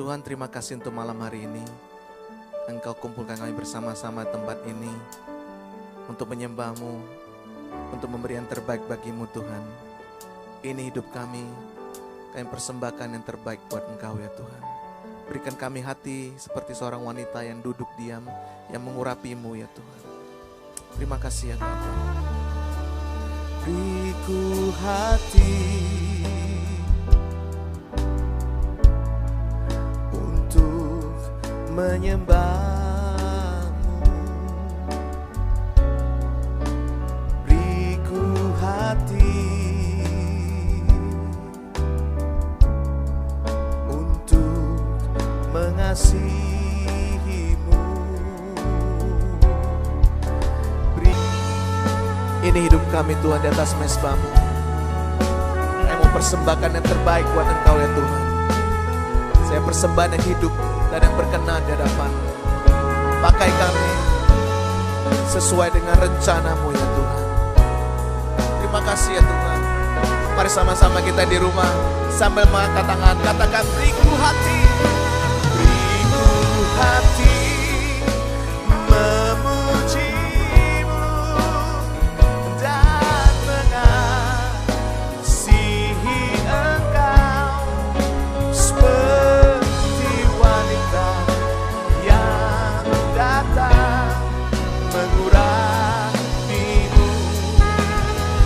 Tuhan, terima kasih untuk malam hari ini. Engkau kumpulkan kami bersama-sama tempat ini untuk menyembah-Mu, untuk memberi yang terbaik bagi-Mu Tuhan. Ini hidup kami persembahkan yang terbaik buat Engkau ya Tuhan. Berikan kami hati seperti seorang wanita yang duduk diam, yang mengurapi-Mu ya Tuhan. Terima kasih ya Bapa. Beriku hati untuk menyembah-Mu. Beriku hati untuk mengasihi-Mu. Ini hidup kami Tuhan di atas mezbah-Mu. Saya mau persembahkan yang terbaik buat Engkau ya Tuhan. Saya persembahkan yang hidup dan yang berkenan di hadapan. Pakai kami sesuai dengan rencana-Mu ya Tuhan. Terima kasih ya Tuhan. Mari sama-sama kita di rumah sambil mengangkat tangan, katakan beriku hati. Beriku hati memuji-Mu dan mengasihi Engkau seperti wanita yang datang mengurapi-Mu.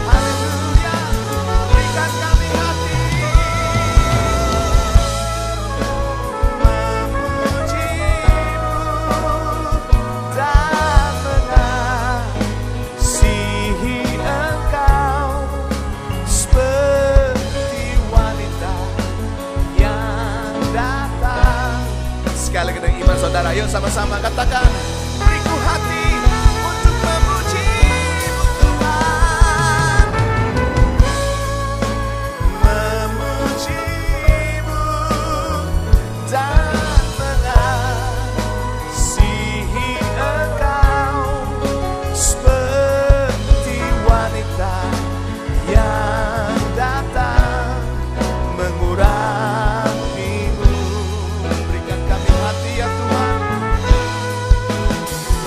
Haleluya, berikan kami hati memuji-Mu dan mengasihi Engkau seperti wanita yang datang. Sekali lagi dengan iman saudara, yuk sama-sama katakan beriku hati untuk memuji-Mu Tuhan. Memuji-Mu dan mengasihi Engkau seperti wanita yang datang mengurapi-Mu. Berikan kami hati ya Tuhan.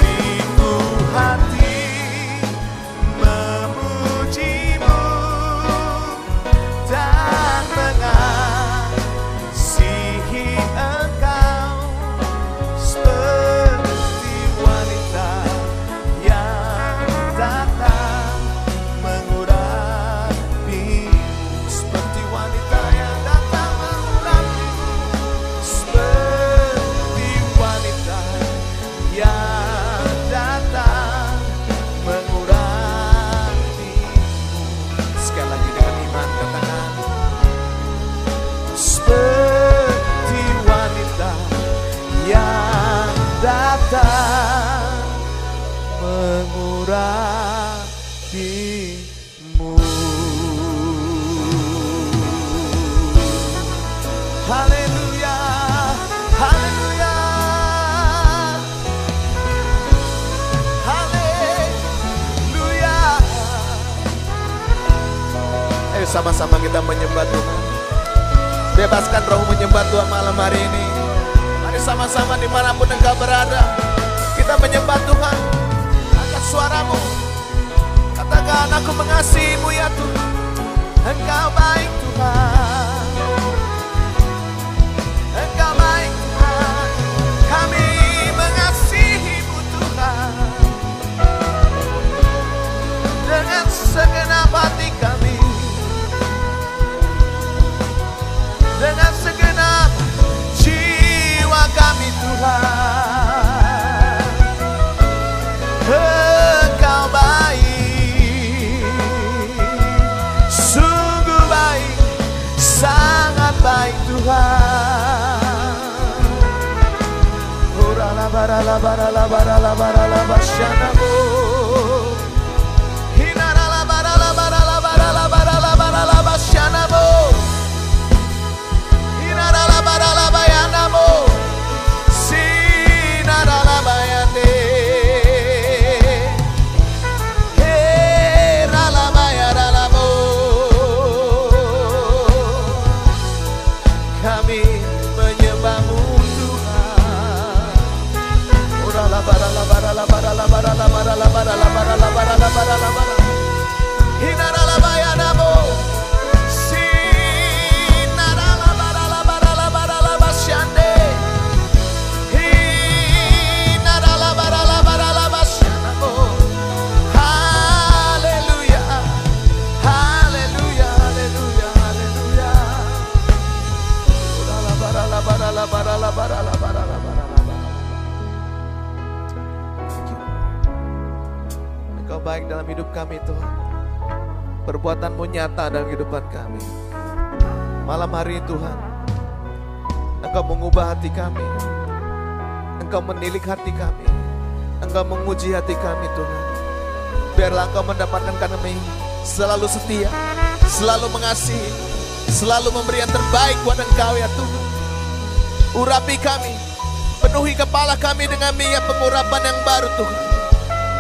Beriku hati memuji-Mu dan mengasihi Engkau seperti wanita yang datang mengurapi-Mu. Seperti wanita yang datang mengurapi-Mu. Seperti wanita yang datang mengurapi-Mu. Sekali lagi dengan iman katakan seperti wanita yang datang mengurapi-Mu. Haleluya, haleluya, haleluya. Ayo sama-sama kita menyembah Tuhan. Bebaskan roh menyembah Tuhan malam hari ini. Mari sama-sama dimanapun engkau berada, kita menyembah Tuhan. Angkat suaramu, katakan aku mengasihi-Mu ya Tuhan. Engkau baik Tuhan, Engkau baik Tuhan. Kami mengasihi-Mu Tuhan dengan segenap hati kami, dengan segenap jiwa kami Tuhan. Engkau baik, sungguh baik, sangat baik Tuhan. Urala barala barala barala barala basyanamu. Hinarala barala barala barala barala barala basyanamu. Hinarala barala bayanamu. Sinarala bayane. Herala bayaralamu. Kami menyembah-Mu Engkau baik dalam hidup kami Tuhan. Perbuatan-Mu nyata dalam kehidupan kami. Malam hari ini Tuhan, Engkau mengubah hati kami. Engkau menilik hati kami. Engkau menguji hati kami Tuhan. Biarlah Engkau mendapatkan kami selalu setia, selalu mengasihi, selalu memberi yang terbaik buat Engkau ya Tuhan. Urapi kami, penuhi kepala kami dengan minyak pengurapan yang baru Tuhan.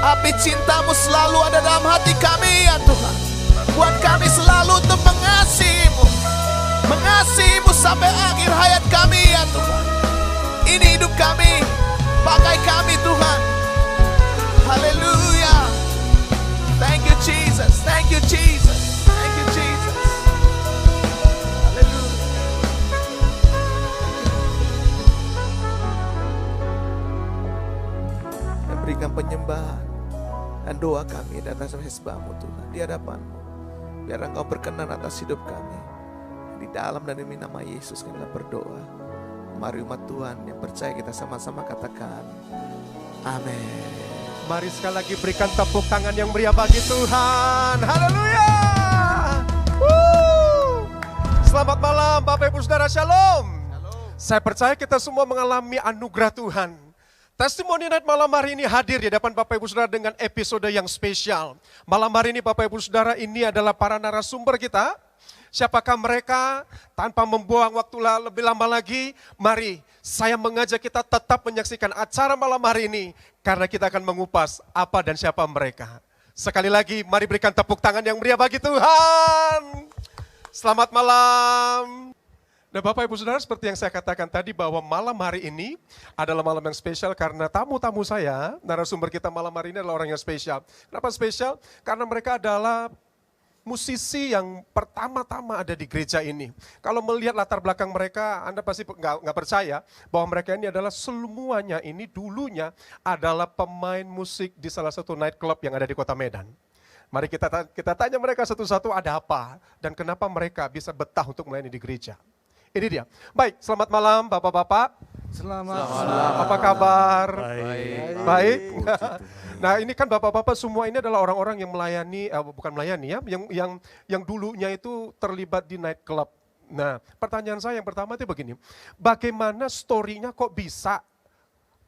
Api cinta-Mu selalu ada dalam hati kami ya Tuhan. Buat kami selalu untuk mengasihi-Mu, mengasihi-Mu sampai akhir hayat kami ya Tuhan. Ini hidup kami, pakai kami Tuhan. Haleluya. Thank you Jesus, thank you Jesus, thank you Jesus. Haleluya. Dan berikan penyembahan dan doa kami di atas hamba-Mu Tuhan, di hadapan-Mu. Biar Engkau berkenan atas hidup kami. Di dalam dan demi nama Yesus kami berdoa. Mari umat Tuhan yang percaya kita sama-sama katakan amin. Mari sekali lagi berikan tepuk tangan yang meriah bagi Tuhan. Haleluya. Selamat malam Bapak Ibu Saudara, Shalom. Saya percaya kita semua mengalami anugerah Tuhan. Testimony Night malam hari ini hadir di hadapan Bapak Ibu Saudara dengan episode yang spesial. Malam hari ini Bapak Ibu Saudara, ini adalah para narasumber kita. Siapakah mereka? Tanpa membuang waktu lebih lama lagi, mari saya mengajak kita tetap menyaksikan acara malam hari ini. Karena kita akan mengupas apa dan siapa mereka. Sekali lagi, mari berikan tepuk tangan yang meriah bagi Tuhan. Selamat malam. Nah Bapak Ibu Saudara, seperti yang saya katakan tadi bahwa malam hari ini adalah malam yang spesial karena tamu-tamu saya, narasumber kita malam hari ini adalah orang yang spesial. Kenapa spesial? Karena mereka adalah musisi yang pertama-tama ada di gereja ini. Kalau melihat latar belakang mereka, Anda pasti nggak percaya bahwa mereka ini adalah semuanya ini dulunya adalah pemain musik di salah satu nightclub yang ada di Kota Medan. Mari kita tanya mereka satu-satu ada apa dan kenapa mereka bisa betah untuk melayani di gereja. Ini dia. Baik, selamat malam Bapak-Bapak. Selamat malam. Apa kabar? Baik. Nah ini kan Bapak-Bapak semua ini adalah orang-orang yang melayani, bukan melayani ya, yang dulunya itu terlibat di nightclub. Nah pertanyaan saya yang pertama itu begini, bagaimana story-nya kok bisa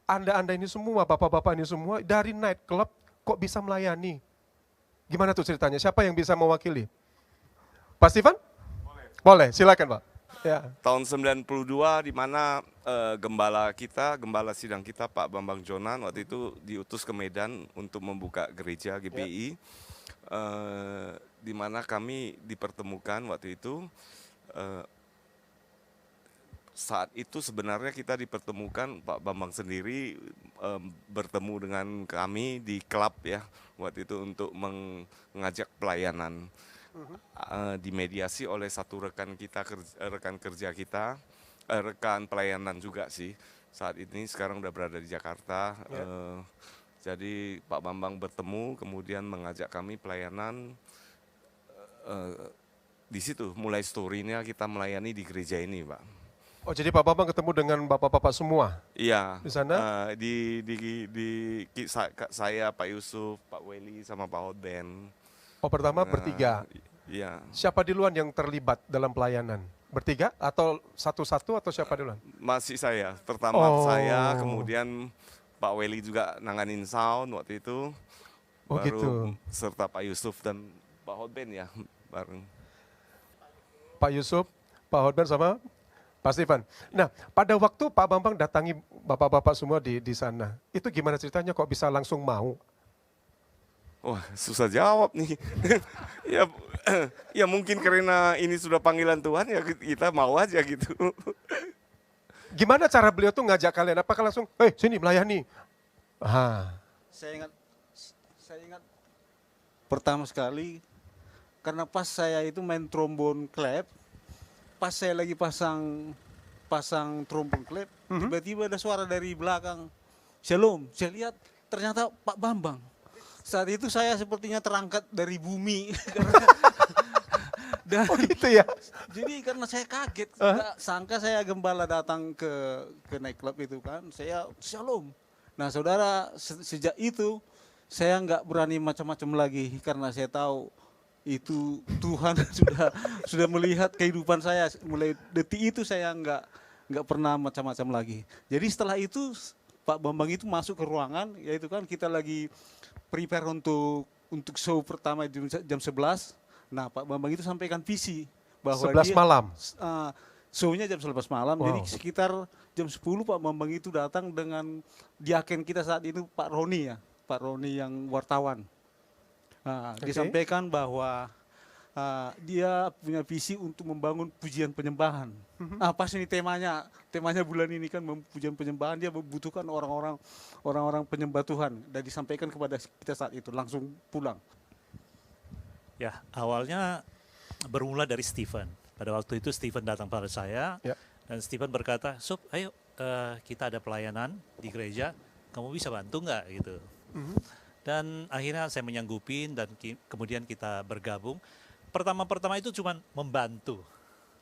Anda ini semua, Bapak-Bapak ini semua dari nightclub kok bisa melayani? Gimana tuh ceritanya? Siapa yang bisa mewakili? Pak Steven? Boleh, silakan Pak. Ya. Tahun 92 di mana gembala sidang kita Pak Bambang Jonan waktu itu diutus ke Medan untuk membuka gereja GPI. Di mana kami dipertemukan waktu itu. Saat itu sebenarnya kita dipertemukan Pak Bambang sendiri bertemu dengan kami di klub ya waktu itu untuk mengajak pelayanan. Dimediasi oleh satu rekan kerja kita, rekan pelayanan juga sih. Saat ini sekarang udah berada di Jakarta. Jadi Pak Bambang bertemu, kemudian mengajak kami pelayanan. Di situ mulai story-nya kita melayani di gereja ini, Pak. Oh jadi Pak Bambang ketemu dengan bapak-bapak semua? Iya. Di sana? Saya, Pak Yusuf, Pak Weli, sama Pak Hotben. Oh pertama bertiga? Iya. Siapa duluan yang terlibat dalam pelayanan? Bertiga atau satu-satu atau siapa duluan? Masih saya, pertama saya, kemudian Pak Weli juga nanganin sound waktu itu. Oh baru gitu. Serta Pak Yusuf dan Pak Hotben ya bareng. Pak Yusuf, Pak Hotben sama Pak Steven. Nah pada waktu Pak Bambang datangi bapak-bapak semua di sana, itu gimana ceritanya kok bisa langsung mau? Wah, susah jawab nih. ya mungkin karena ini sudah panggilan Tuhan ya kita mau aja gitu. Gimana cara beliau tuh ngajak kalian? Apakah langsung, sini melayani? Saya ingat pertama sekali karena pas saya itu main trombon klep, pas saya lagi pasang trombon klep, tiba-tiba ada suara dari belakang, Shalom. Saya lihat ternyata Pak Bambang. Saat itu saya sepertinya terangkat dari bumi. Dan, Oh gitu ya. jadi karena saya kaget, nggak sangka saya gembala datang ke nightclub itu kan, saya Shalom. Nah saudara, sejak itu saya nggak berani macam-macam lagi karena saya tahu itu Tuhan sudah melihat kehidupan saya. Mulai detik itu saya nggak pernah macam-macam lagi. Jadi setelah itu Pak Bambang itu masuk ke ruangan, yaitu kan kita lagi prepare untuk show pertama jam 11. Nah Pak Bambang itu sampaikan visi bahwa 11 malam. Show-nya jam 11 malam, Wow. jadi sekitar jam 10 Pak Bambang itu datang dengan diaken kita saat itu Pak Roni ya, Pak Roni yang wartawan. Nah, Oke. disampaikan bahwa dia punya visi untuk membangun pujian penyembahan. Nah, pas ini temanya bulan ini kan pujian penyembahan, dia membutuhkan orang-orang penyembah Tuhan, dan disampaikan kepada kita saat itu langsung pulang. Ya, awalnya bermula dari Stephen. Pada waktu itu Stephen datang pada saya, Ya. dan Stephen berkata, Sob, ayo kita ada pelayanan di gereja, kamu bisa bantu nggak gitu. Dan akhirnya saya menyanggupin dan kemudian kita bergabung. Pertama-pertama itu cuma membantu.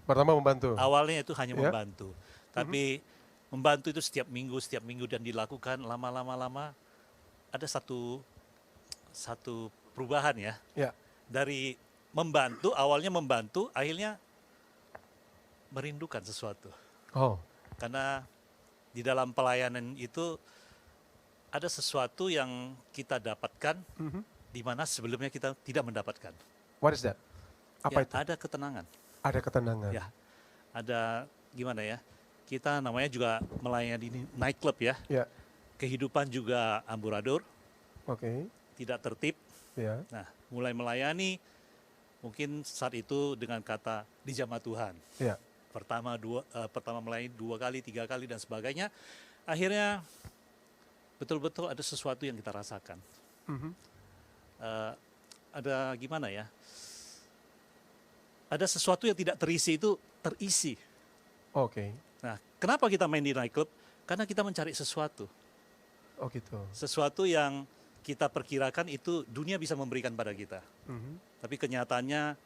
Pertama membantu. Awalnya itu hanya Ya. membantu. Tapi membantu itu setiap minggu dan dilakukan lama-lama ada satu perubahan ya. Ya. Dari membantu, awalnya membantu, akhirnya merindukan sesuatu. Oh. Karena di dalam pelayanan itu ada sesuatu yang kita dapatkan di mana sebelumnya kita tidak mendapatkan. What is that? Apa Ya, itu? ada ketenangan. Ada ketenangan. Ya, ada gimana ya? Kita namanya juga melayani nightclub ya. Ya. Kehidupan juga amburadul, Oke. tidak tertib. Ya. Nah, mulai melayani mungkin saat itu dengan kata dijamah Tuhan. Ya. Pertama melayani 2 kali, 3 kali dan sebagainya. Akhirnya betul-betul ada sesuatu yang kita rasakan. Ada gimana ya? Ada sesuatu yang tidak terisi itu terisi. Oke. Nah, kenapa kita main di nightclub? Karena kita mencari sesuatu. Oh gitu. Sesuatu yang kita perkirakan itu dunia bisa memberikan pada kita. Tapi kenyataannya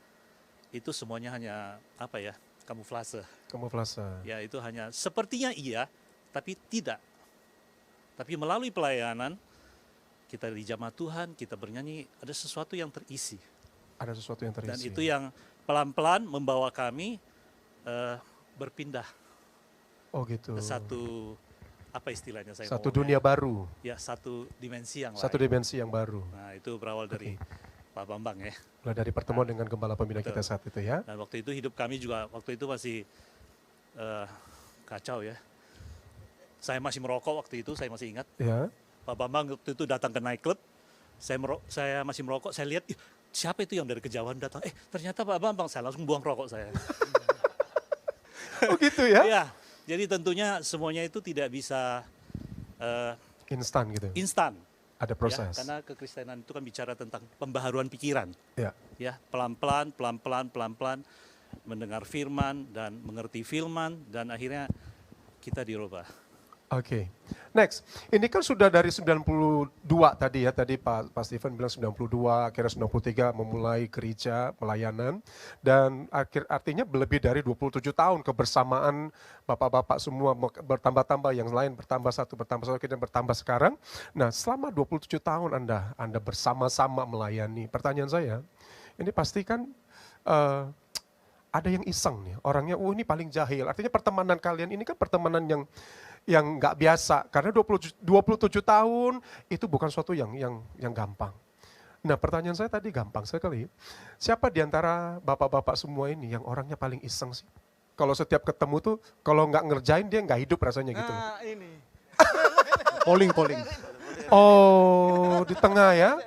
itu semuanya hanya apa ya? Kamuflase. Kamuflase. Ya, itu hanya sepertinya iya, tapi tidak. Tapi melalui pelayanan kita dijamah Tuhan, kita bernyanyi, ada sesuatu yang terisi. Ada sesuatu yang terisi. Dan itu yang pelan-pelan membawa kami berpindah Oh gitu. ke satu apa istilahnya saya Satu ngomongnya? dunia baru. Ya, satu dimensi yang Satu lain. dimensi yang baru. Nah, itu berawal dari Pak Bambang ya. Mulai dari pertemuan dengan gembala pembina Betul. kita saat itu ya. Dan waktu itu hidup kami juga waktu itu masih kacau ya. Saya masih merokok waktu itu, saya masih ingat. Ya. Pak Bambang waktu itu datang ke nightclub. Saya masih merokok, saya lihat, "Ih, siapa itu yang dari kejauhan datang? Ternyata Pak Bambang." Saya langsung buang rokok saya. Oh gitu ya. Ya, jadi tentunya semuanya itu tidak bisa Instan gitu. instan. Ada Ya, proses. karena kekristenan itu kan bicara tentang pembaharuan pikiran. Ya. Ya, pelan-pelan mendengar firman dan mengerti firman dan akhirnya kita dirubah. Oke. Next, ini kan sudah dari 92 tadi ya, tadi Pak Stephen bilang 92, akhirnya 93 memulai gereja, pelayanan, dan artinya lebih dari 27 tahun kebersamaan Bapak-Bapak semua bertambah-tambah, yang lain bertambah satu, kemudian bertambah sekarang. Nah, selama 27 tahun Anda bersama-sama melayani, pertanyaan saya, ini pasti kan ada yang iseng nih, orangnya, ini paling jahil. Artinya pertemanan kalian ini kan pertemanan yang nggak biasa, karena 27 tahun itu bukan suatu yang gampang. Nah, pertanyaan saya tadi gampang sekali. Siapa di antara bapak-bapak semua ini yang orangnya paling iseng sih? Kalau setiap ketemu tuh, kalau nggak ngerjain dia nggak hidup rasanya gitu. Nah, ini. Polling. Oh, di tengah ya.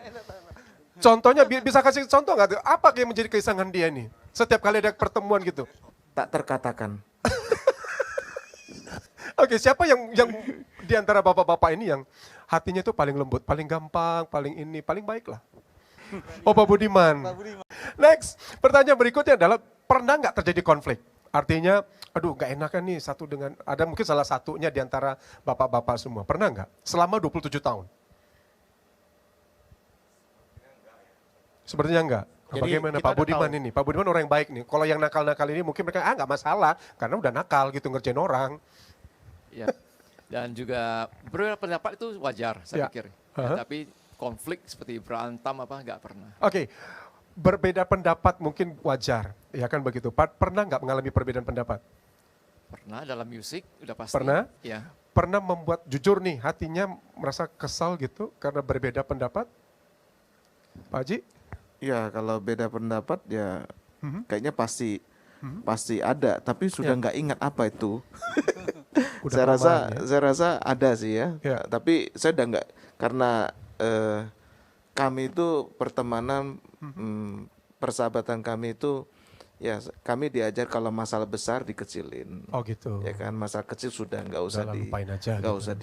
Contohnya bisa kasih contoh nggak? Apa yang menjadi keisengan dia nih? Setiap kali ada pertemuan gitu. Tak terkatakan. Oke, siapa yang di antara bapak-bapak ini yang hatinya itu paling lembut, paling gampang, paling baik lah? Oh, Pak Budiman. Pak Budiman. Next, pertanyaan berikutnya adalah pernah nggak terjadi konflik? Artinya, aduh nggak enakan nih satu dengan, ada mungkin salah satunya di antara bapak-bapak semua. Pernah nggak? Selama 27 tahun? Sepertinya enggak. Nah, Jadi bagaimana kita Pak udah Budiman tahu. ini? Pak Budiman orang yang baik nih. Kalau yang nakal-nakal ini mungkin mereka nggak masalah karena udah nakal gitu ngerjain orang. Ya. Dan juga berbeda pendapat itu wajar Ya. saya pikir. Aha. Tapi konflik seperti berantem apa nggak pernah. Oke, berbeda pendapat mungkin wajar, ya kan begitu. Pernah nggak mengalami perbedaan pendapat? Pernah dalam musik udah pasti. Pernah? Ya. Pernah membuat jujur nih hatinya merasa kesal gitu karena berbeda pendapat? Pak Haji? Ya kalau beda pendapat ya Mhm. kayaknya pasti ada, tapi sudah Ya. nggak ingat apa itu. Udah saya rasa kelamaan ya. saya rasa ada sih ya. Ya. Tapi saya udah nggak, karena kami itu pertemanan, persahabatan kami itu ya kami diajar kalau masalah besar dikecilin. Oh gitu. Ya kan, masalah kecil sudah nggak usah Udah lah, lupain aja nggak gitu. usah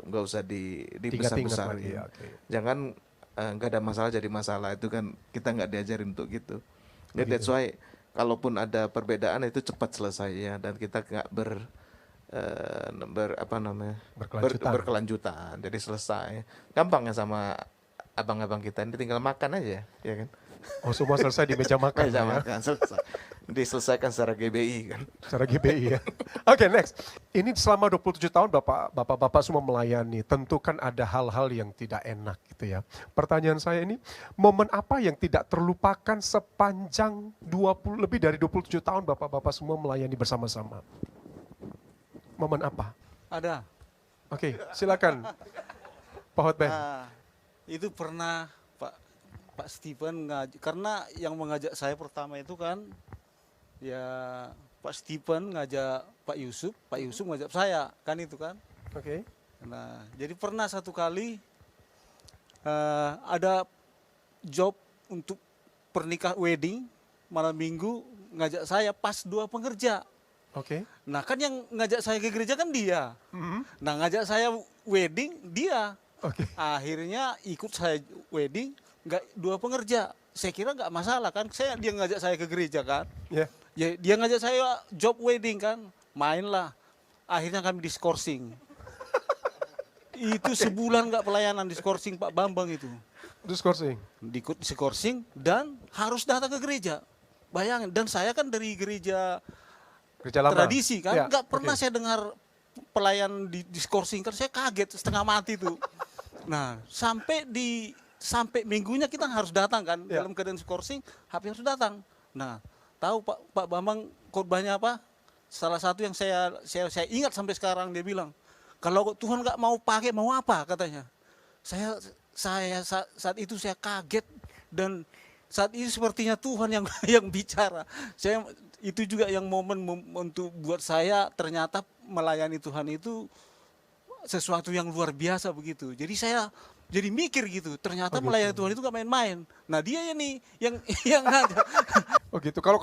nggak usah Tingkat-tingkat dibesar-besarin. lagi ya, oke. Jangan nggak ada masalah jadi masalah, itu kan kita nggak diajarin untuk gitu. Ya, that's Begitu. why kalaupun ada perbedaan itu cepat selesai ya, dan kita nggak apa namanya Berkelanjutan. berkelanjutan, jadi selesai. Gampang ya sama abang-abang kita ini, tinggal makan aja ya kan. Oh semua selesai di meja makan Meja ya? makan selesai, diselesaikan secara GBI kan. Secara GBI ya. Oke, next. Ini selama 27 tahun Bapak-bapak semua melayani. Tentu kan ada hal-hal yang tidak enak gitu ya. Pertanyaan saya ini, momen apa yang tidak terlupakan sepanjang lebih dari 27 tahun Bapak-bapak semua melayani bersama-sama? Momen apa? Ada. Oke, silakan. Pak Hotben. Nah, itu pernah Pak Stephen karena yang mengajak saya pertama itu kan ya Pak Stephen ngajak Pak Yusuf ngajak saya kan itu kan. Oke. Nah, jadi pernah satu kali ada job untuk pernikahan wedding malam minggu, ngajak saya pas 2 pengerja. Oke. Nah kan yang ngajak saya ke gereja kan dia. Mhm. Nah ngajak saya wedding dia. Oke. Akhirnya ikut saya wedding, nggak 2 pengerja. Saya kira nggak masalah kan, dia ngajak saya ke gereja kan. Ya. Ya, dia ngajak saya job wedding kan, mainlah. Akhirnya kami diskorsing. Itu sebulan nggak pelayanan diskorsing Pak Bambang itu. Diskorsing. Ikut diskorsing dan harus datang ke gereja. Bayangin, dan saya kan dari gereja Kerja lama. tradisi kan, Ya, nggak pernah oke. saya dengar pelayan di diskorsing kan, saya kaget setengah mati tuh. Nah, sampai minggunya kita harus datang kan, Ya. dalam keadaan diskorsing, HP harus datang. Nah, tahu Pak Bambang khotbahnya apa? Salah satu yang saya ingat sampai sekarang, dia bilang, kalau Tuhan nggak mau pakai, mau apa katanya. Saat itu saya kaget, dan saat ini sepertinya Tuhan yang yang bicara. Itu juga yang momen untuk buat saya, ternyata melayani Tuhan itu sesuatu yang luar biasa begitu. Jadi saya jadi mikir gitu, ternyata melayani Tuhan itu gak main-main. Nah dia ini yang ngajak. Oh gitu. Kalau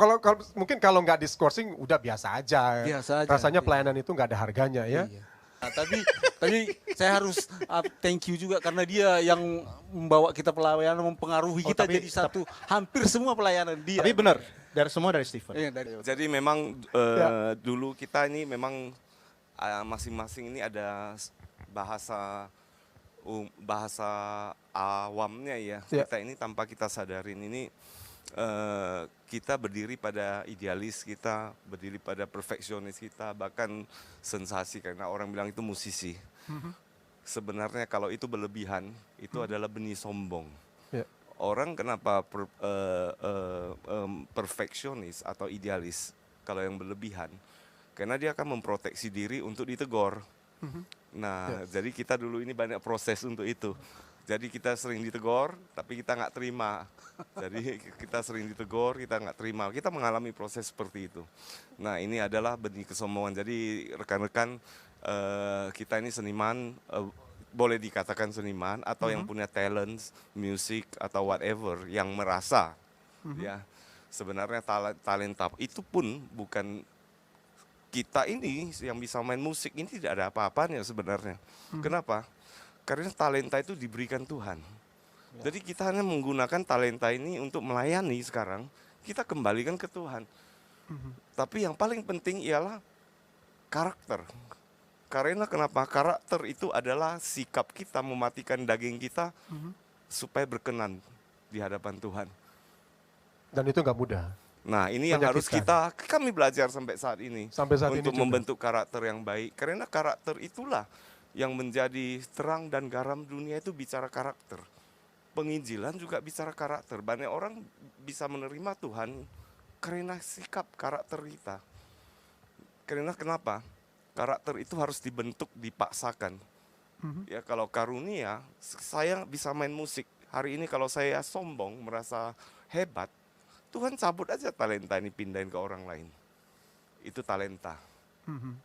mungkin kalau nggak diskorsing udah biasa aja. Biasa aja, Rasanya iya. pelayanan itu nggak ada harganya ya. Iya. Nah, tapi saya harus thank you juga karena dia yang membawa kita pelayanan, mempengaruhi kita tapi- jadi satu, hampir semua pelayanan dia. Tapi benar, semua dari Stephen. Iya, dari- Jadi memang Ya. dulu kita ini memang masing-masing ini ada bahasa awamnya ya. Ya. Kita ini tanpa kita sadarin ini kita berdiri pada idealis kita, berdiri pada perfeksionis kita, bahkan sensasi karena orang bilang itu musisi. Sebenarnya kalau itu berlebihan, itu adalah benih sombong. Ya. Orang kenapa perfeksionis atau idealis kalau yang berlebihan? Karena dia akan memproteksi diri untuk ditegur. Nah, jadi kita dulu ini banyak proses untuk itu. Jadi kita sering ditegur, tapi kita nggak terima. Jadi kita sering ditegur, kita nggak terima. Kita mengalami proses seperti itu. Nah, ini adalah benih kesombongan. Jadi rekan-rekan, kita ini seniman, boleh dikatakan seniman atau yang punya talents, musik atau whatever, yang merasa ya sebenarnya talenta itu pun bukan kita ini yang bisa main musik ini tidak ada apa-apanya sebenarnya. Kenapa? Karena talenta itu diberikan Tuhan. Jadi kita hanya menggunakan talenta ini untuk melayani sekarang, kita kembalikan ke Tuhan. Tapi yang paling penting ialah karakter. Karena kenapa? Karakter itu adalah sikap kita mematikan daging kita supaya berkenan di hadapan Tuhan. Dan itu nggak mudah. Nah, ini yang harus kami belajar sampai saat ini. Sampai saat untuk ini juga. membentuk karakter yang baik. Karena karakter itulah yang menjadi terang dan garam dunia, itu bicara karakter. Penginjilan juga bicara karakter. Banyak orang bisa menerima Tuhan karena sikap karakter kita. Karena kenapa? Karakter itu harus dibentuk, dipaksakan. Ya, kalau karunia, saya bisa main musik. Hari ini kalau saya sombong, merasa hebat, Tuhan cabut aja talenta ini, pindahin ke orang lain. Itu talenta.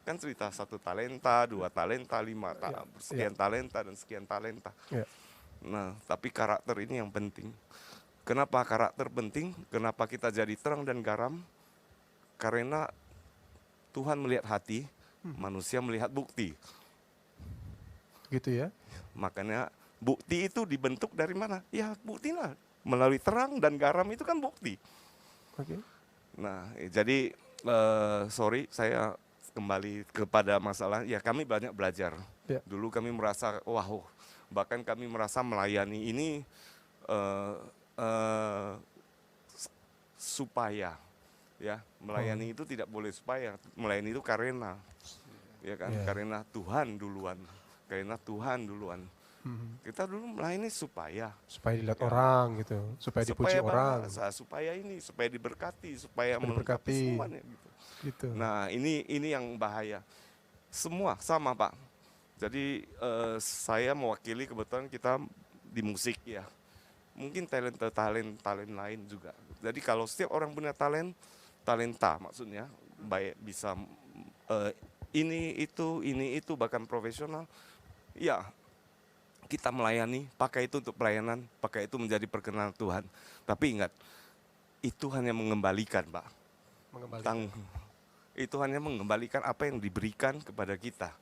Kan cerita 1 talenta, 2 talenta, 5 sekian talenta, dan sekian talenta. Nah, tapi karakter ini yang penting. Kenapa karakter penting? Kenapa kita jadi terang dan garam? Karena Tuhan melihat hati, manusia melihat bukti. Gitu ya. Makanya bukti itu dibentuk dari mana? Ya buktilah, melalui terang dan garam itu kan bukti. Oke. Nah, jadi sorry saya kembali kepada masalah, ya kami banyak belajar. Ya. Dulu kami merasa, wow, bahkan kami merasa melayani ini supaya, ya melayani itu tidak boleh supaya, melayani itu karena, ya kan, karena Tuhan duluan, Kita dulu melayani supaya dilihat orang gitu, supaya dipuji orang, supaya ini, supaya diberkati, supaya diberkati semuanya gitu. Nah, ini yang bahaya. Semua sama, Pak. Jadi saya mewakili, kebetulan kita di musik ya. Mungkin talent lain juga. Jadi kalau setiap orang punya talenta maksudnya, baik bisa ini itu bahkan profesional. Ya, kita melayani, pakai itu untuk pelayanan, pakai itu menjadi perkenanan Tuhan. Tapi ingat, itu hanya mengembalikan, Pak. Itu hanya mengembalikan apa yang diberikan kepada kita.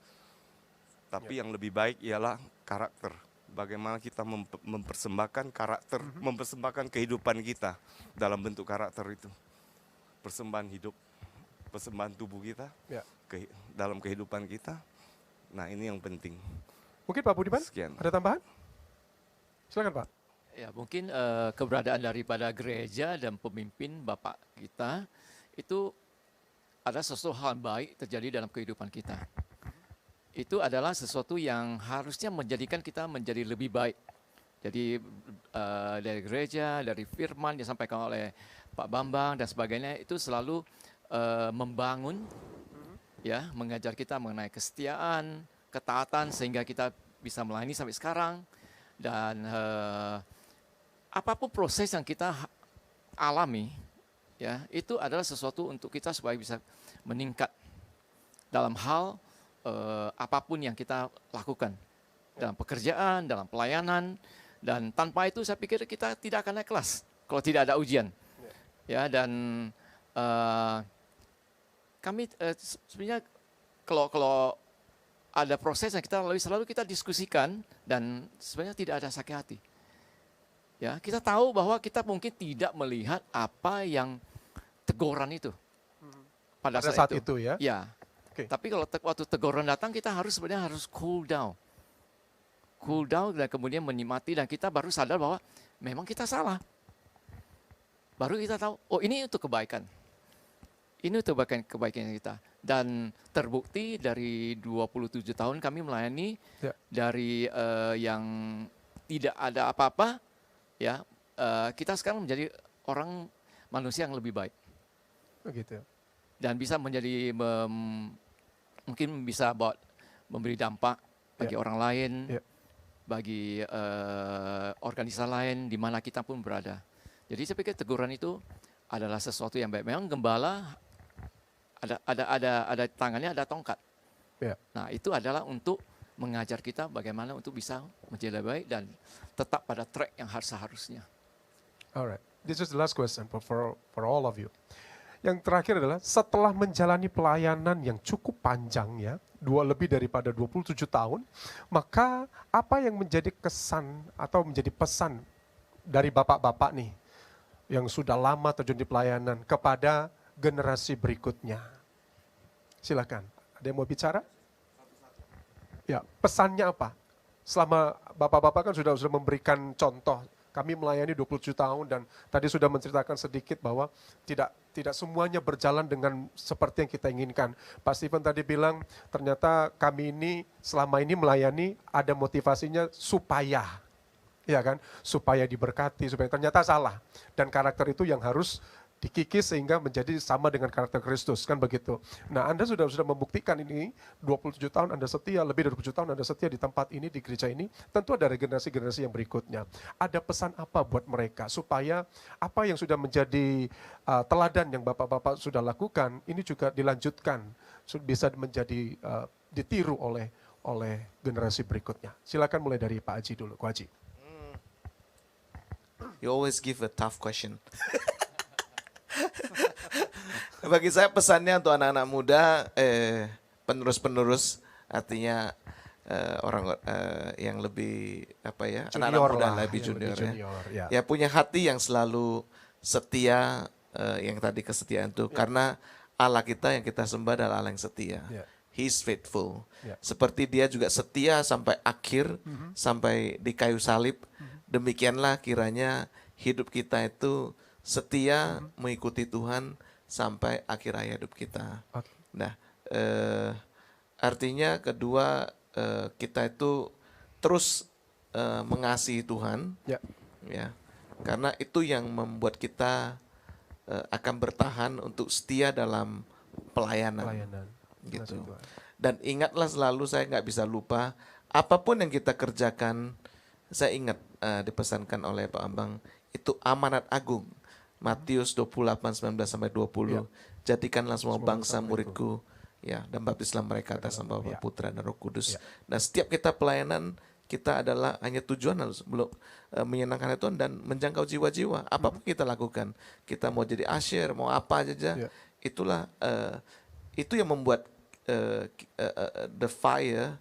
Tapi yang lebih baik ialah karakter. Bagaimana kita mempersembahkan karakter, mempersembahkan kehidupan kita dalam bentuk karakter itu. Persembahan hidup, persembahan tubuh kita, dalam kehidupan kita. Nah, ini yang penting. Mungkin Pak Budiman, ada tambahan? Silakan Pak. Ya, mungkin keberadaan daripada gereja dan pemimpin Bapak kita itu ada sesuatu hal baik terjadi dalam kehidupan kita. Itu adalah sesuatu yang harusnya menjadikan kita menjadi lebih baik. Jadi dari gereja, dari firman yang disampaikan oleh Pak Bambang dan sebagainya, itu selalu membangun, ya, mengajar kita mengenai kesetiaan, ketaatan, sehingga kita bisa melayani sampai sekarang. Dan apapun proses yang kita alami, ya, itu adalah sesuatu untuk kita supaya bisa meningkat dalam hal apapun yang kita lakukan, dalam pekerjaan, dalam pelayanan, dan tanpa itu saya pikir kita tidak akan naik kelas kalau tidak ada ujian. Ya, dan kami sebenarnya kalau ada proses yang kita lalui, selalu kita diskusikan, dan sebenarnya tidak ada sakit hati. Ya, kita tahu bahwa kita mungkin tidak melihat apa yang teguran itu pada saat itu ya. Ya. Okay. Tapi kalau waktu teguran datang, kita sebenarnya harus cool down dan kemudian menikmati, dan kita baru sadar bahwa memang kita salah. Baru kita tahu, oh ini untuk kebaikan. Ini untuk kebaikan kita. Dan terbukti dari 27 tahun kami melayani, dari yang tidak ada apa-apa, ya, kita sekarang menjadi manusia yang lebih baik. Begitu. Dan bisa menjadi mungkin bisa memberi dampak bagi orang lain, bagi organisasi lain di mana kita pun berada. Jadi saya pikir teguran itu adalah sesuatu yang baik. Memang gembala ada tangannya, ada tongkat. Nah, itu adalah untuk mengajar kita bagaimana untuk bisa menjadi lebih baik dan tetap pada track yang seharusnya. Alright, this is the last question for all of you. Yang terakhir adalah setelah menjalani pelayanan yang cukup panjang ya, lebih daripada 27 tahun, maka apa yang menjadi kesan atau menjadi pesan dari bapak-bapak nih yang sudah lama terjun di pelayanan kepada generasi berikutnya? Silakan. Ada yang mau bicara? Ya, pesannya apa? Selama bapak-bapak kan sudah memberikan contoh. Kami melayani 27 tahun dan tadi sudah menceritakan sedikit bahwa tidak semuanya berjalan dengan seperti yang kita inginkan. Pak Stephen tadi bilang ternyata kami ini selama ini melayani ada motivasinya supaya, ya kan, supaya diberkati, supaya ternyata salah. Dan karakter itu yang harus dikikis sehingga menjadi sama dengan karakter Kristus, kan begitu. Nah, Anda sudah membuktikan ini, 27 tahun Anda setia, lebih dari 27 tahun Anda setia di tempat ini, di gereja ini, tentu ada generasi-generasi yang berikutnya. Ada pesan apa buat mereka, supaya apa yang sudah menjadi teladan yang Bapak-Bapak sudah lakukan, ini juga dilanjutkan, bisa menjadi ditiru oleh generasi berikutnya. Silakan mulai dari Pak Haji dulu, Ko Haji. You always give a tough question. Bagi saya pesannya untuk anak-anak muda, penerus-penerus, artinya orang yang lebih anak-anak muda lebih junior, ya. Ya punya hati yang selalu setia, yang tadi kesetiaan itu, karena Allah kita yang kita sembah adalah Allah yang setia. He's faithful. Seperti dia juga setia sampai akhir, sampai di kayu salib. Demikianlah kiranya hidup kita itu setia mengikuti Tuhan sampai akhir hayat hidup kita. Nah, artinya kedua, kita itu terus mengasihi Tuhan, ya, karena itu yang membuat kita akan bertahan untuk setia dalam pelayanan. Gitu. Dan ingatlah selalu, saya nggak bisa lupa, apapun yang kita kerjakan, saya ingat dipesankan oleh Pak Ambang, itu amanat agung. Matius 28:19-20. Jadikanlah semua bangsa muridku, ya, dan baptislah mereka atas nama Bapa, Putra dan Roh Kudus. Nah, setiap kita pelayanan, kita adalah hanya tujuan harus menyenangkan Tuhan dan menjangkau jiwa-jiwa. Apapun kita lakukan, kita mau jadi usher, mau apa aja, itulah itu yang membuat the fire,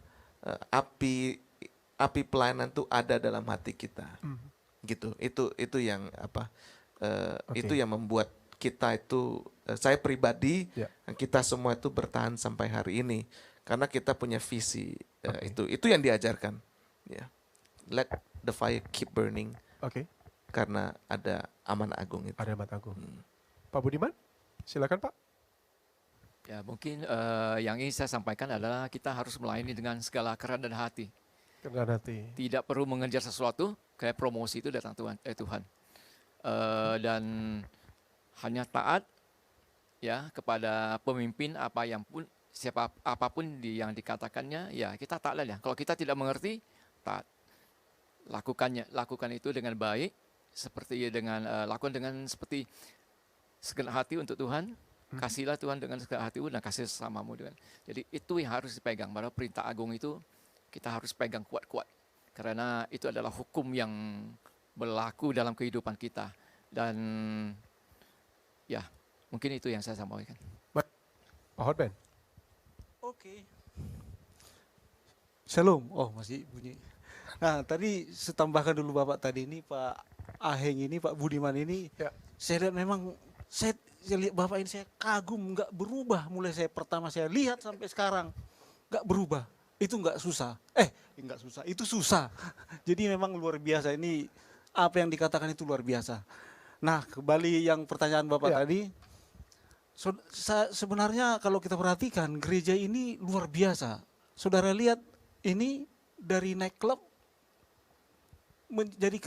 api pelayanan itu ada dalam hati kita. Gitu. Itu yang itu yang membuat kita itu, saya pribadi, kita semua itu bertahan sampai hari ini karena kita punya visi. Itu yang diajarkan. Let the fire keep burning. Karena ada amanat agung itu. Ada amanat agung. Pak Budiman, silakan Pak. Ya, mungkin yang ingin saya sampaikan adalah kita harus melayani dengan segala kerendahan hati. Kerendahan hati. Tidak perlu mengejar sesuatu, kayak promosi itu datang Tuhan. Dan hanya taat, ya, kepada pemimpin apapun yang dikatakannya, ya kita taatlah ya. Kalau kita tidak mengerti, taat. Lakukan itu dengan baik, lakukan dengan seperti segenap hati untuk Tuhan. Kasihlah Tuhan dengan segala hatimu dan kasih sesamamu dengan. Jadi itu yang harus dipegang. Bahwa perintah agung itu kita harus pegang kuat-kuat. Karena itu adalah hukum yang berlaku dalam kehidupan kita. Dan ya, mungkin itu yang saya sampaikan. Pak Hotben. Oke. Shalom. Oh, masih bunyi. Nah, tadi saya tambahkan dulu Bapak tadi ini, Pak Aheng ini, Pak Budiman ini, saya lihat memang, saya lihat Bapak ini, saya kagum, nggak berubah. Mulai pertama saya lihat sampai sekarang, nggak berubah. Itu nggak susah. Nggak susah, itu susah. Jadi memang luar biasa, ini apa yang dikatakan itu luar biasa. Nah, kembali yang pertanyaan Bapak tadi, sebenarnya kalau kita perhatikan gereja ini luar biasa. Saudara lihat ini dari naik klub menjadi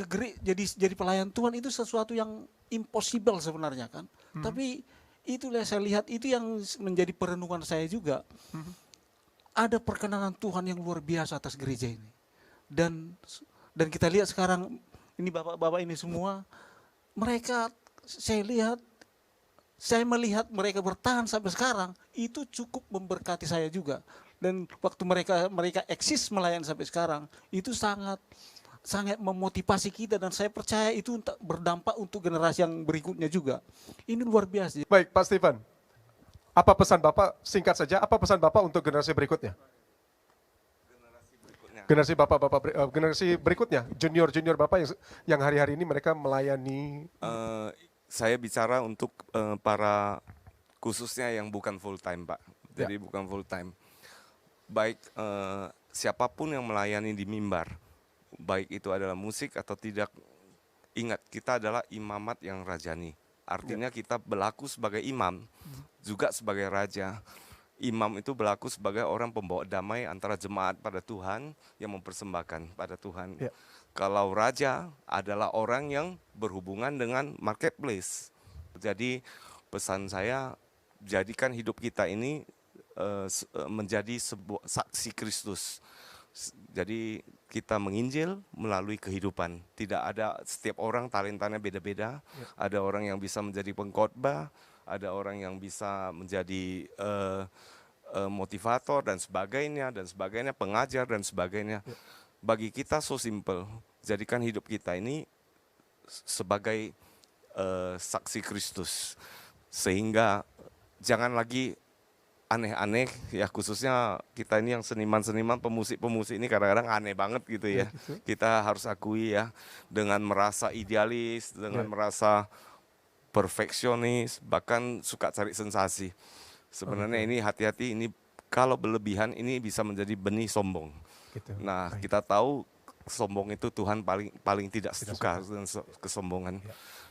jadi pelayan Tuhan itu sesuatu yang impossible sebenarnya kan. Tapi itulah saya lihat itu yang menjadi perenungan saya juga. Ada perkenanan Tuhan yang luar biasa atas gereja ini. Dan kita lihat sekarang ini bapak-bapak ini semua, mereka saya melihat mereka bertahan sampai sekarang, itu cukup memberkati saya juga. Dan waktu mereka eksis melayani sampai sekarang, itu sangat memotivasi kita dan saya percaya itu berdampak untuk generasi yang berikutnya juga. Ini luar biasa. Baik, Pak Stephen. Apa pesan Bapak, singkat saja, apa pesan Bapak untuk generasi berikutnya? Generasi berikutnya. generasi berikutnya, junior Bapak yang hari-hari ini mereka melayani. Saya bicara untuk para khususnya yang bukan full time, Pak. Jadi bukan full time. Baik siapapun yang melayani di mimbar, baik itu adalah musik atau tidak, ingat kita adalah imamat yang rajani. Artinya kita berlaku sebagai imam, juga sebagai raja. Imam itu berlaku sebagai orang pembawa damai antara jemaat pada Tuhan yang mempersembahkan pada Tuhan. Kalau raja adalah orang yang berhubungan dengan marketplace. Jadi pesan saya, jadikan hidup kita ini menjadi sebuah saksi Kristus. Jadi kita menginjil melalui kehidupan. Tidak ada, setiap orang talentanya beda-beda. Ada orang yang bisa menjadi pengkhotbah, ada orang yang bisa menjadi motivator dan sebagainya, pengajar dan sebagainya. Bagi kita so simple, jadikan hidup kita ini sebagai saksi Kristus. Sehingga jangan lagi aneh-aneh, ya khususnya kita ini yang seniman-seniman, pemusik-pemusik ini kadang-kadang aneh banget gitu ya. Kita harus akui ya, dengan merasa idealis, dengan merasa perfeksionis, bahkan suka cari sensasi. Sebenarnya ini hati-hati, ini kalau berlebihan ini bisa menjadi benih sombong. Nah, kita tahu sombong itu Tuhan paling tidak suka dengan kesombongan.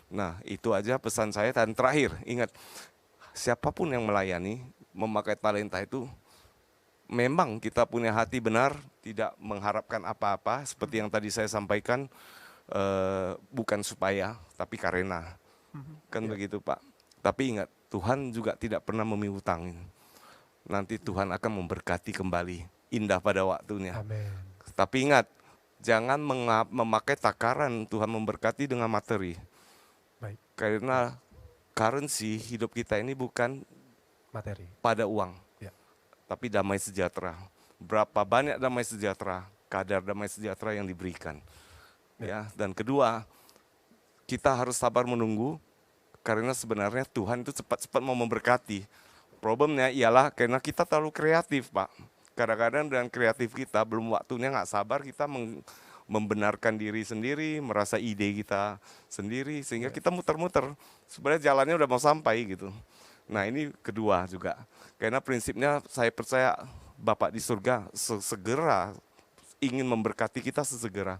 Nah, itu aja pesan saya. Dan terakhir, ingat, siapapun yang melayani, memakai talenta itu, memang kita punya hati benar, tidak mengharapkan apa-apa, seperti yang tadi saya sampaikan, bukan supaya, tapi karena. Kan begitu Pak. Tapi ingat, Tuhan juga tidak pernah memiutangin. Nanti Tuhan akan memberkati kembali, indah pada waktunya. Amin. Tapi ingat, jangan memakai takaran Tuhan memberkati dengan materi. Baik. Karena currency hidup kita ini bukan Materi. pada uang, tapi damai sejahtera. Berapa banyak damai sejahtera, kadar damai sejahtera yang diberikan. Ya. Dan kedua, kita harus sabar menunggu, karena sebenarnya Tuhan itu cepat-cepat mau memberkati. Problemnya ialah karena kita terlalu kreatif, Pak. Kadang-kadang dengan kreatif kita, belum waktunya nggak sabar, kita membenarkan diri sendiri, merasa ide kita sendiri, sehingga kita muter-muter. Sebenarnya jalannya udah mau sampai gitu. Nah ini kedua juga, karena prinsipnya saya percaya Bapak di surga segera ingin memberkati kita sesegera.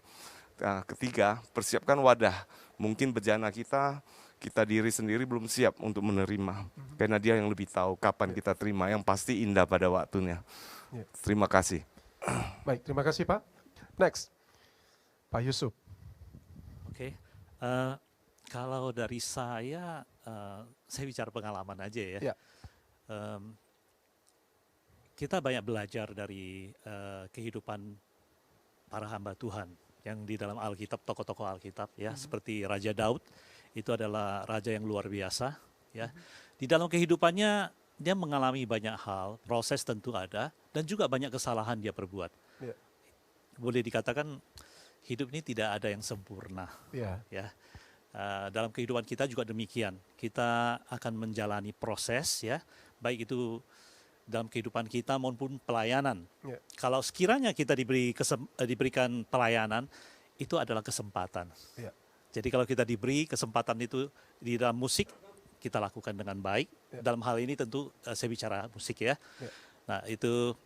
Nah, ketiga, persiapkan wadah. Mungkin bejana kita diri sendiri belum siap untuk menerima, karena Dia yang lebih tahu kapan kita terima, yang pasti indah pada waktunya. Terima kasih. Baik, terima kasih Pak. Next, Pak Yusuf. Oke. Kalau dari saya bicara pengalaman aja ya. Kita banyak belajar dari kehidupan para hamba Tuhan yang di dalam Alkitab, tokoh-tokoh Alkitab ya, seperti Raja Daud, itu adalah raja yang luar biasa ya. Di dalam kehidupannya dia mengalami banyak hal, proses tentu ada, dan juga banyak kesalahan dia perbuat. Boleh dikatakan hidup ini tidak ada yang sempurna. Ya. Dalam kehidupan kita juga demikian. Kita akan menjalani proses ya, baik itu dalam kehidupan kita maupun pelayanan. Kalau sekiranya kita diberikan pelayanan, itu adalah kesempatan. Jadi kalau kita diberi kesempatan itu di dalam musik, kita lakukan dengan baik. Dalam hal ini tentu saya bicara musik ya. Nah itu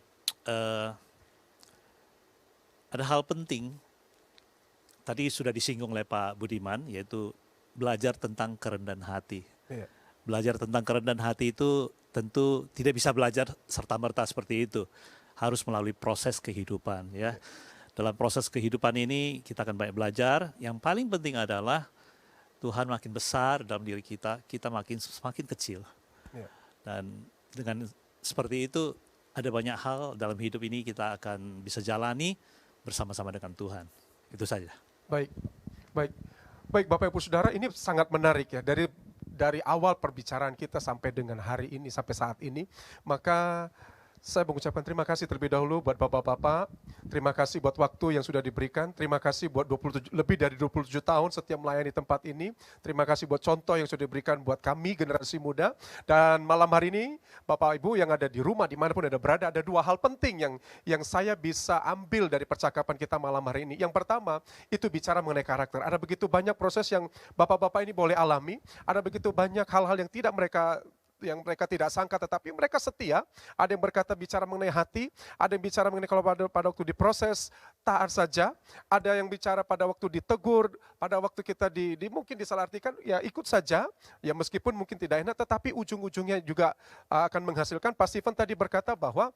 ada hal penting. Tadi sudah disinggung oleh Pak Budiman, yaitu belajar tentang kerendahan hati. Belajar tentang kerendahan hati itu tentu tidak bisa belajar serta-merta seperti itu. Harus melalui proses kehidupan ya. Dalam proses kehidupan ini kita akan banyak belajar. Yang paling penting adalah Tuhan makin besar dalam diri kita semakin kecil. Dan dengan seperti itu ada banyak hal dalam hidup ini kita akan bisa jalani bersama-sama dengan Tuhan. Itu saja. Baik Bapak Ibu Saudara, ini sangat menarik ya, dari awal perbicaraan kita sampai dengan hari ini, sampai saat ini, maka Saya mengucapkan terima kasih terlebih dahulu buat Bapak-Bapak. Terima kasih buat waktu yang sudah diberikan. Terima kasih buat lebih dari 27 tahun setia melayani tempat ini. Terima kasih buat contoh yang sudah diberikan buat kami generasi muda. Dan malam hari ini Bapak Ibu yang ada di rumah dimanapun Anda berada, ada dua hal penting yang saya bisa ambil dari percakapan kita malam hari ini. Yang pertama itu bicara mengenai karakter. Ada begitu banyak proses yang Bapak-Bapak ini boleh alami. Ada begitu banyak hal-hal yang mereka tidak sangka, tetapi mereka setia. Ada yang berkata bicara mengenai hati, ada yang bicara mengenai kalau pada waktu diproses, taat saja. Ada yang bicara pada waktu ditegur, pada waktu kita mungkin disalahartikan, ya ikut saja. Ya meskipun mungkin tidak enak, tetapi ujung-ujungnya juga akan menghasilkan. Pak Stephen tadi berkata bahwa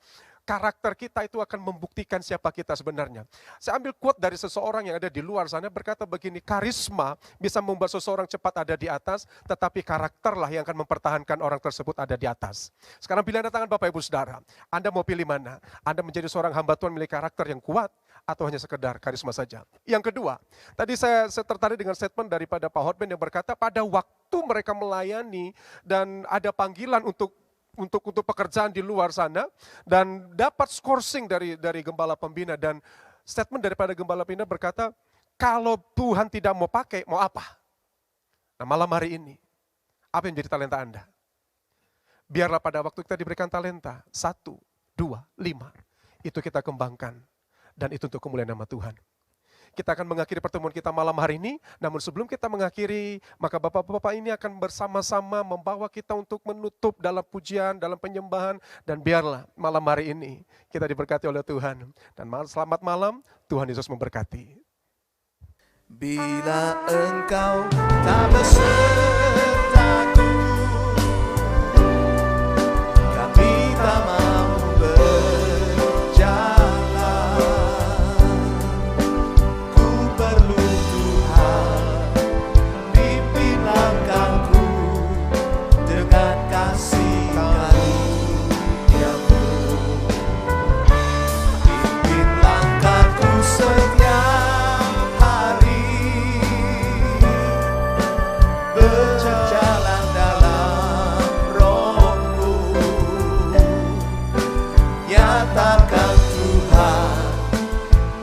karakter kita itu akan membuktikan siapa kita sebenarnya. Saya ambil quote dari seseorang yang ada di luar sana berkata begini, karisma bisa membuat seseorang cepat ada di atas, tetapi karakterlah yang akan mempertahankan orang tersebut ada di atas. Sekarang pilihan tangan Bapak Ibu Saudara, Anda mau pilih mana? Anda menjadi seorang hamba Tuhan memiliki karakter yang kuat atau hanya sekedar karisma saja? Yang kedua, tadi saya tertarik dengan statement daripada Pak Hotman yang berkata pada waktu mereka melayani dan ada panggilan untuk pekerjaan di luar sana dan dapat skorsing dari gembala pembina, dan statement daripada gembala pembina berkata, kalau Tuhan tidak mau pakai, mau apa? Nah malam hari ini, apa yang menjadi talenta Anda? Biarlah pada waktu kita diberikan talenta, 1, 2, 5, itu kita kembangkan, dan itu untuk kemuliaan nama Tuhan. Kita akan mengakhiri pertemuan kita malam hari ini, namun sebelum kita mengakhiri, maka Bapak-Bapak ini akan bersama-sama membawa kita untuk menutup dalam pujian, dalam penyembahan, dan biarlah malam hari ini kita diberkati oleh Tuhan. Dan selamat malam, Tuhan Yesus memberkati. Bila engkau tak besertaku, kami tak mau berjalan. Ku perlu Tuhan, pimpin langkahku dengan kasih karunia-Mu. Pimpin langkahku setiap hari, berjalan dalam Roh-Mu. Nyatakan Tuhan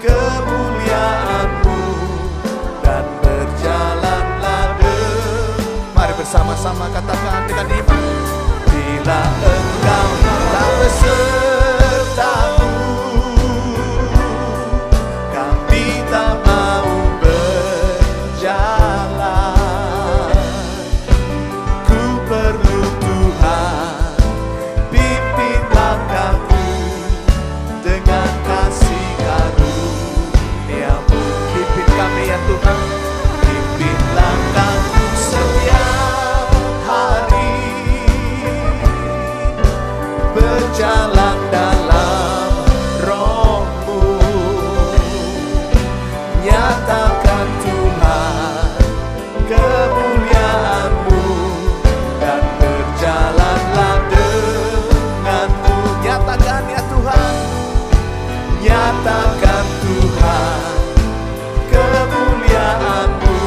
kemuliaan-Mu dan berjalanlah mari bersama-sama katakan dengan iman. Bila engkau tak besertaku, kami tak mau berjalan. Ku perlu Tuhan, pimpin langkahku dengan kasih karunia-Mu. Pimpin kami ya Tuhan, pimpin langkahku setiap hari, berjalan dalam Roh-Mu. Nyatakan Tuhan kemuliaan-Mu dan berjalanlah denganku. Nyatakan ya Tuhan, nyatakan Tuhan kemuliaan-Mu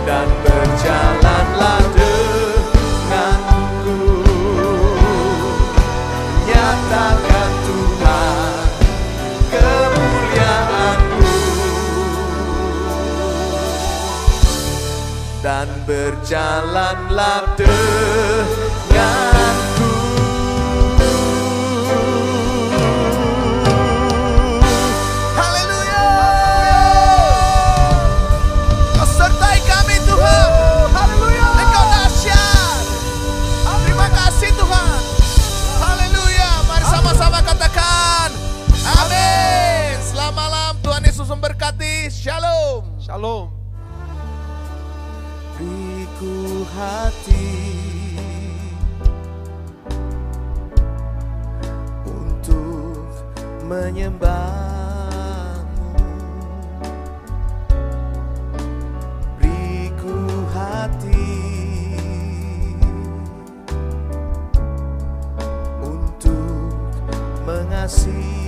dan berjalanlah denganku. Nyatakan Tuhan kemuliaan-Mu dan berjalanlah denganku. Haleluya. Kau sertai kami Tuhan. Haleluya. Engkau dahsyat. Terima kasih Tuhan. Haleluya. Mari sama-sama katakan amin. Selamat malam, Tuhan Yesus memberkati. Shalom. Shalom. Beriku hati untuk menyembah-Mu. Beriku hati untuk mengasihi